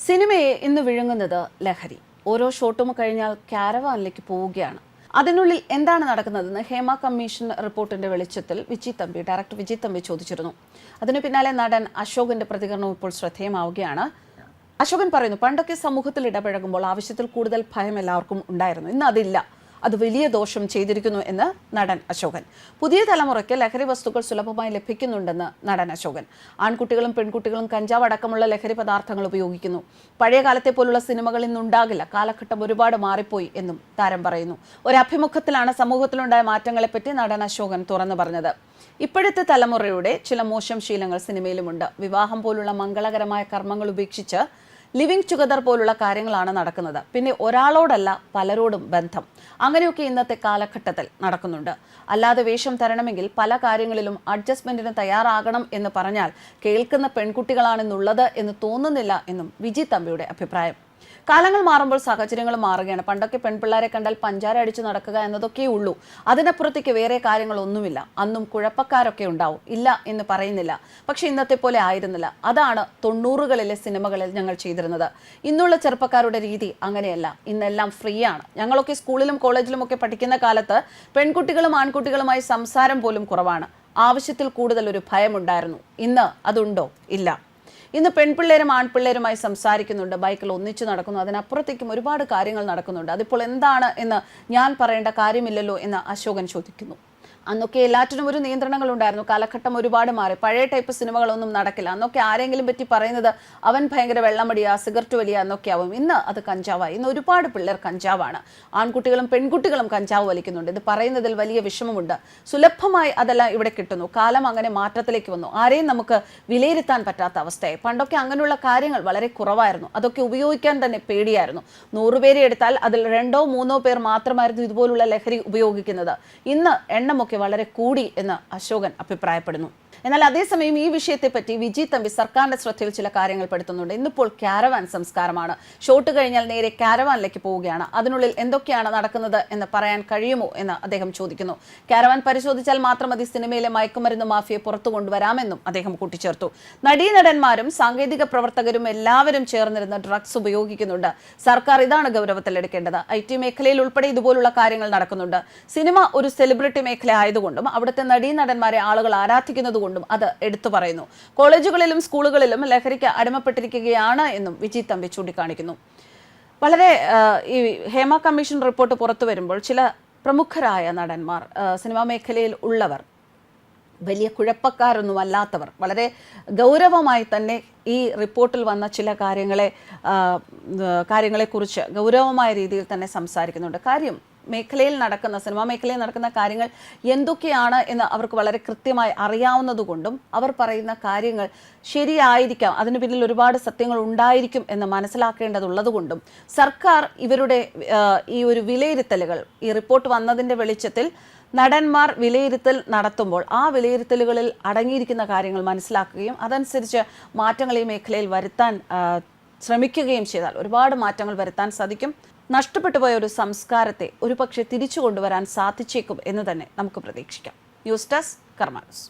സിനിമയെ ഇന്ന് വിഴുങ്ങുന്നത് ലഹരി. ഓരോ ഷോട്ടും കഴിഞ്ഞാൽ കാരവാനിലേക്ക് പോവുകയാണ്. അതിനുള്ളിൽ എന്താണ് നടക്കുന്നതെന്ന് ഹേമ കമ്മീഷൻ റിപ്പോർട്ടിന്റെ വെളിച്ചത്തിൽ ഡയറക്ടർ വിജി തമ്പി ചോദിച്ചിരുന്നു. അതിനു പിന്നാലെ നടൻ അശോകന്റെ പ്രതികരണം ഇപ്പോൾ ശ്രദ്ധേയമാവുകയാണ്. അശോകൻ പറയുന്നു, പണ്ടൊക്കെ സമൂഹത്തിൽ ഇടപഴകുമ്പോൾ ആവശ്യത്തിൽ കൂടുതൽ ഭയം എല്ലാവർക്കും ഉണ്ടായിരുന്നു. ഇന്ന് അതില്ല. അത് വലിയ ദോഷം ചെയ്തിരിക്കുന്നു എന്ന് നടൻ അശോകൻ. പുതിയ തലമുറയ്ക്ക് ലഹരി വസ്തുക്കൾ സുലഭമായി ലഭിക്കുന്നുണ്ടെന്ന് നടൻ അശോകൻ. ആൺകുട്ടികളും പെൺകുട്ടികളും കഞ്ചാവ് അടക്കമുള്ള ലഹരി പദാർത്ഥങ്ങൾ ഉപയോഗിക്കുന്നു. പഴയ കാലത്തെ പോലുള്ള സിനിമകൾ ഇന്നുണ്ടാകില്ല. കാലഘട്ടം ഒരുപാട് മാറിപ്പോയി എന്നും താരം പറയുന്നു. ഒരു അഭിമുഖത്തിലാണ് സമൂഹത്തിലുണ്ടായ മാറ്റങ്ങളെപ്പറ്റി നടൻ അശോകൻ തുറന്നു പറഞ്ഞത്. ഇപ്പോഴത്തെ തലമുറയുടെ ചില മോശം ശീലങ്ങൾ സിനിമയിലുമുണ്ട്. വിവാഹം പോലുള്ള മംഗളകരമായ കർമ്മങ്ങൾ ഉപേക്ഷിച്ച് ലിവിങ് ടുഗദർ പോലുള്ള കാര്യങ്ങളാണ് നടക്കുന്നത്. പിന്നെ ഒരാളോടല്ല പലരോടും ബന്ധം. അങ്ങനെയൊക്കെ ഇന്നത്തെ കാലഘട്ടത്തിൽ നടക്കുന്നുണ്ട്. അല്ലാതെ വേഷം തരണമെങ്കിൽ പല കാര്യങ്ങളിലും അഡ്ജസ്റ്റ്മെന്റിന് തയ്യാറാകണം എന്ന് പറഞ്ഞാൽ കേൾക്കുന്ന പെൺകുട്ടികളാണെന്നുള്ളത് എന്ന് തോന്നുന്നില്ല എന്നും വിജി തമ്പിയുടെ അഭിപ്രായം. കാലങ്ങൾ മാറുമ്പോൾ സാഹചര്യങ്ങൾ മാറുകയാണ്. പണ്ടൊക്കെ പെൺപിള്ളേരെ കണ്ടാൽ പഞ്ചാര അടിച്ചു നടക്കുക എന്നതൊക്കെ ഉള്ളൂ. അതിനപ്പുറത്തേക്ക് വേറെ കാര്യങ്ങളൊന്നുമില്ല. അന്നും കുഴപ്പക്കാരൊക്കെ ഉണ്ടാവും, ഇല്ല എന്ന് പറയുന്നില്ല. പക്ഷെ ഇന്നത്തെ പോലെ ആയിരുന്നില്ല. അതാണ് 90കളിലെ സിനിമകളിൽ ഞങ്ങൾ ചെയ്തിരുന്നത്. ഇന്നുള്ള ചെറുപ്പക്കാരുടെ രീതി അങ്ങനെയല്ല. ഇന്നെല്ലാം ഫ്രീ ആണ്. ഞങ്ങളൊക്കെ സ്കൂളിലും കോളേജിലും ഒക്കെ പഠിക്കുന്ന കാലത്ത് പെൺകുട്ടികളും ആൺകുട്ടികളുമായി സംസാരം പോലും കുറവാണ്. ആവശ്യത്തിൽ കൂടുതൽ ഒരു ഭയമുണ്ടായിരുന്നു. ഇന്ന് അതുണ്ടോ? ഇല്ല. ഇന്ന് പെൺപിള്ളേരും ആൺപിള്ളേരുമായി സംസാരിക്കുന്നുണ്ട്, ബൈക്കിൽ ഒന്നിച്ചു നടക്കുന്നു. അതിനപ്പുറത്തേക്കും ഒരുപാട് കാര്യങ്ങൾ നടക്കുന്നുണ്ട്. അതിപ്പോൾ എന്താണ് എന്ന് ഞാൻ പറയേണ്ട കാര്യമില്ലല്ലോ എന്ന് അശോകൻ ചോദിക്കുന്നു. അന്നൊക്കെ എല്ലാറ്റിനും ഒരു നിയന്ത്രണങ്ങൾ ഉണ്ടായിരുന്നു. കാലഘട്ടം ഒരുപാട് മാറി. പഴയ ടൈപ്പ് സിനിമകളൊന്നും നടക്കില്ല. അന്നൊക്കെ ആരെങ്കിലും പറ്റി പറയുന്നത് അവൻ ഭയങ്കര വെള്ളമടിയാ, സിഗരറ്റ് വലിയ എന്നൊക്കെ ആവും. ഇന്ന് അത് കഞ്ചാവായി. ഇന്ന് ഒരുപാട് പിള്ളേർ കഞ്ചാവാണ്. ആൺകുട്ടികളും പെൺകുട്ടികളും കഞ്ചാവ് വലിക്കുന്നുണ്ട്. ഇത് പറയുന്നതിൽ വലിയ വിഷമമുണ്ട്. സുലഭമായി അതെല്ലാം ഇവിടെ കിട്ടുന്നു. കാലം അങ്ങനെ മാറ്റത്തിലേക്ക് വന്നു. ആരെയും നമുക്ക് വിലയിരുത്താൻ പറ്റാത്ത അവസ്ഥയായി. പണ്ടൊക്കെ അങ്ങനെയുള്ള കാര്യങ്ങൾ വളരെ കുറവായിരുന്നു. അതൊക്കെ ഉപയോഗിക്കാൻ തന്നെ പേടിയായിരുന്നു. 100 പേരെ എടുത്താൽ അതിൽ 2 or 3 പേർ മാത്രമായിരുന്നു ഇതുപോലുള്ള ലഹരി ഉപയോഗിക്കുന്നത്. ഇന്ന് എണ്ണമൊക്കെ വളരെ കൂടി എന്ന് അശോകൻ അഭിപ്രായപ്പെടുന്നു. എന്നാൽ അതേസമയം ഈ വിഷയത്തെപ്പറ്റി വിജി തമ്പി സർക്കാരിന്റെ ശ്രദ്ധയിൽ ചില കാര്യങ്ങൾ പെടുത്തുന്നുണ്ട്. ഇന്നിപ്പോൾ കാരവാൻ സംസ്കാരമാണ്. ഷോട്ട് കഴിഞ്ഞാൽ നേരെ കാരവാനിലേക്ക് പോവുകയാണ്. അതിനുള്ളിൽ എന്തൊക്കെയാണ് നടക്കുന്നത് എന്ന് പറയാൻ കഴിയുമോ എന്ന് അദ്ദേഹം ചോദിക്കുന്നു. കാരവാൻ പരിശോധിച്ചാൽ മാത്രം മതി സിനിമയിലെ മയക്കുമരുന്ന് മാഫിയെ പുറത്തു കൊണ്ടുവരാമെന്നും അദ്ദേഹം കൂട്ടിച്ചേർത്തു. നടീനടന്മാരും സാങ്കേതിക പ്രവർത്തകരും എല്ലാവരും ചേർന്നിരുന്ന് ഡ്രഗ്സ് ഉപയോഗിക്കുന്നുണ്ട്. സർക്കാർ ഇതാണ് ഗൗരവത്തിലെടുക്കേണ്ടത്. IT മേഖലയിൽ ഉൾപ്പെടെ ഇതുപോലുള്ള കാര്യങ്ങൾ നടക്കുന്നുണ്ട്. സിനിമ ഒരു സെലിബ്രിറ്റി മേഖല ആയതുകൊണ്ടും അവിടുത്തെ നടീനടന്മാരെ ആളുകൾ ആരാധിക്കുന്നതുകൊണ്ടും അത് എടുത്തു പറയുന്നു. കോളേജുകളിലും സ്കൂളുകളിലും ലഹരിക്ക് അടിമപ്പെട്ടിരിക്കുകയാണ് എന്നും വിജി തമ്പി ചൂണ്ടിക്കാണിക്കുന്നു. വളരെ ഈ ഹേമ കമ്മീഷൻ റിപ്പോർട്ട് പുറത്തു വരുമ്പോൾ ചില പ്രമുഖരായ നടന്മാർ, സിനിമാ മേഖലയിൽ ഉള്ളവർ, വലിയ കുഴപ്പക്കാരൊന്നും അല്ലാത്തവർ വളരെ ഗൗരവമായി തന്നെ ഈ റിപ്പോർട്ടിൽ വന്ന ചില കാര്യങ്ങളെക്കുറിച്ച് ഗൗരവമായ രീതിയിൽ തന്നെ സംസാരിക്കുന്നുണ്ട്. കാര്യം സിനിമാ മേഖലയിൽ നടക്കുന്ന കാര്യങ്ങൾ എന്തൊക്കെയാണ് എന്ന് അവർക്ക് വളരെ കൃത്യമായി അറിയാവുന്നതുകൊണ്ടും അവർ പറയുന്ന കാര്യങ്ങൾ ശരിയായിരിക്കാം, അതിന് പിന്നിൽ ഒരുപാട് സത്യങ്ങൾ ഉണ്ടായിരിക്കും എന്ന് മനസ്സിലാക്കേണ്ടതുള്ളതുകൊണ്ടും സർക്കാർ ഇവരുടെ ഈ ഒരു വിലയിരുത്തലുകൾ, ഈ റിപ്പോർട്ട് വന്നതിൻ്റെ വെളിച്ചത്തിൽ നടന്മാർ വിലയിരുത്തൽ നടത്തുമ്പോൾ ആ വിലയിരുത്തലുകളിൽ അടങ്ങിയിരിക്കുന്ന കാര്യങ്ങൾ മനസ്സിലാക്കുകയും അതനുസരിച്ച് മാറ്റങ്ങൾ ഈ മേഖലയിൽ വരുത്താൻ ശ്രമിക്കുകയും ചെയ്താൽ ഒരുപാട് മാറ്റങ്ങൾ വരുത്താൻ സാധിക്കും. നഷ്ടപ്പെട്ടു പോയ ഒരു സംസ്കാരത്തെ ഒരുപക്ഷെ തിരിച്ചു കൊണ്ടുവരാൻ സാധിച്ചേക്കും എന്ന് തന്നെ നമുക്ക് പ്രതീക്ഷിക്കാം. ന്യൂസ് ഡെസ്ക് കർമ്മ ന്യൂസ്.